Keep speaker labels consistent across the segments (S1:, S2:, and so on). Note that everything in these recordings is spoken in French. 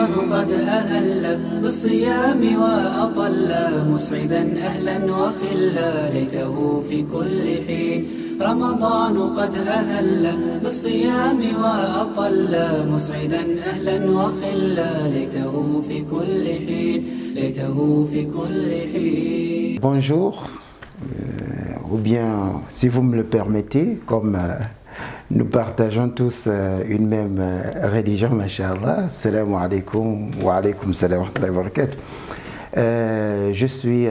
S1: رمضان قد أهل بالصيام وأطل مسعدا أهلا وخلا ليته في كل حين. رمضان قد أهل بالصيام وأطل مسعدا أهلا وخلا ليته في كل حين. ليته في كل حين.
S2: Bonjour, ou bien si vous me le permettez, comme nous partageons tous une même religion, masha'Allah, Assalamu alaikum wa alaikum salam wa rahmatullahi wa barakatuh. Je suis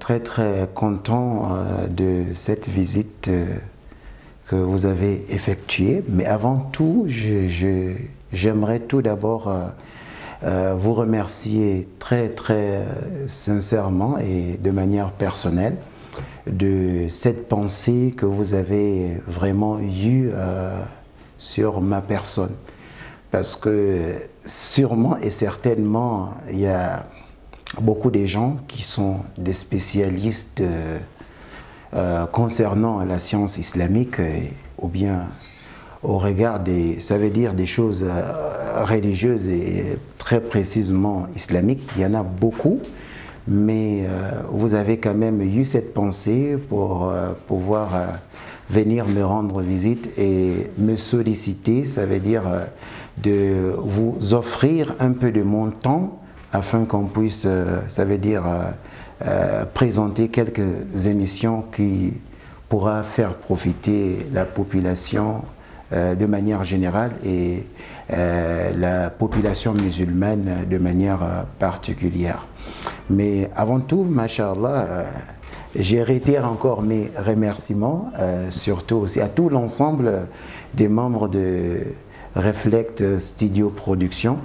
S2: très content de cette visite que vous avez effectuée, mais avant tout, j'aimerais tout d'abord vous remercier très sincèrement et de manière personnelle de cette pensée que vous avez vraiment eue sur ma personne. Parce que sûrement et certainement, il y a beaucoup de gens qui sont des spécialistes concernant la science islamique ou bien au regard des, ça veut dire des choses religieuses et très précisément islamiques. Il y en a beaucoup, mais vous avez quand même eu cette pensée pour pouvoir venir me rendre visite et me solliciter, ça veut dire de vous offrir un peu de mon temps afin qu'on puisse, ça veut dire présenter quelques émissions qui pourra faire profiter la population de manière générale et la population musulmane de manière particulière. Mais avant tout, masha'Allah, je réitère encore mes remerciements, surtout aussi à tout l'ensemble des membres de Reflect Studio Production,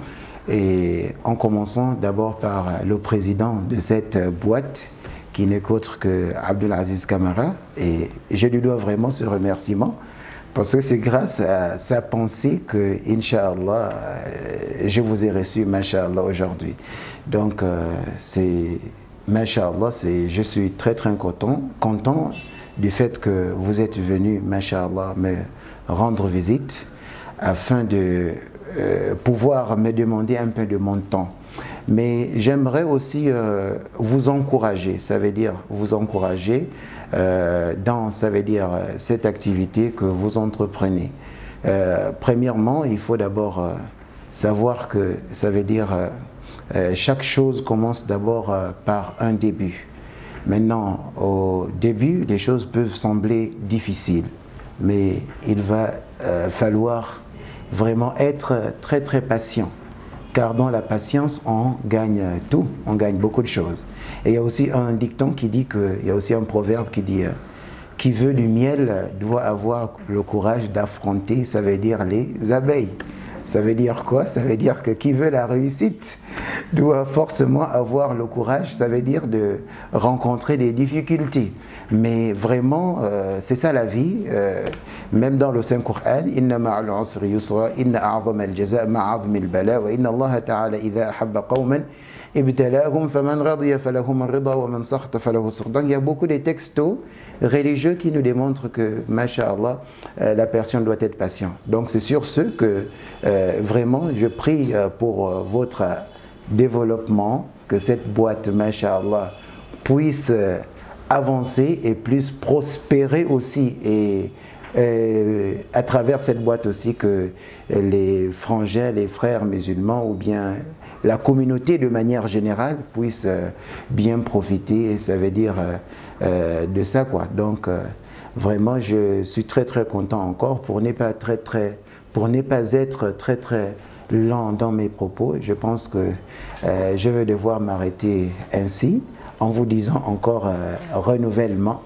S2: et en commençant d'abord par le président de cette boîte, qui n'est qu'autre que Abdelaziz Camara, et je lui dois vraiment ce remerciement, parce que c'est grâce à sa pensée que, Inch'Allah, je vous ai reçu, masha'Allah, aujourd'hui. Donc, masha'Allah, je suis très content du fait que vous êtes venu, masha'Allah, me rendre visite, afin de pouvoir me demander un peu de mon temps. Mais j'aimerais aussi vous encourager, ça veut dire vous encourager dans, ça veut dire, cette activité que vous entreprenez. Premièrement, il faut d'abord savoir que, ça veut dire, chaque chose commence d'abord par un début. Maintenant, au début, les choses peuvent sembler difficiles, mais il va falloir vraiment être très patient. Car dans la patience, on gagne tout, on gagne beaucoup de choses. Et il y a aussi un dicton qui dit il y a aussi un proverbe qui dit qui veut du miel doit avoir le courage d'affronter, ça veut dire les abeilles. Ça veut dire quoi? Ça veut dire que qui veut la réussite doit forcément avoir le courage, ça veut dire de rencontrer des difficultés. Mais vraiment, c'est ça la vie. Même dans le Saint-Coran, inna ma'al usri yusra, inna a'zama al-jaza' ma'azmi al-bala, wa inna Allah ta'ala idha ahabba qawman ibtalahum faman radiya falahum ar-rida wa man sakhta falahu as-sakht. Donc il y a beaucoup de textos religieux qui nous démontrent que, masha'Allah, la personne doit être patient. Donc c'est sur ce que vraiment je prie pour votre développement, que cette boîte, masha'Allah, puisse avancer et plus prospérer aussi, et à travers cette boîte aussi que les frangins, les frères musulmans ou bien la communauté de manière générale puisse bien profiter, et ça veut dire de ça quoi. Donc vraiment je suis très content encore, pour ne pas être très lent dans mes propos. Je pense que je vais devoir m'arrêter ainsi en vous disant encore nouvellement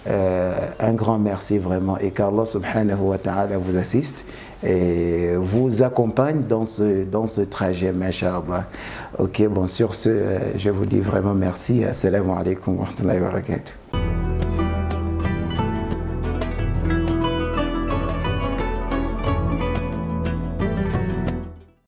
S2: un grand merci vraiment, et qu'Allah subhanahu wa ta'ala vous assiste et vous accompagne dans ce trajet, masha'Allah. Ok, bon, sur ce, je vous dis vraiment merci. Assalamu alaikum wa rahmatullahi wa barakatuh.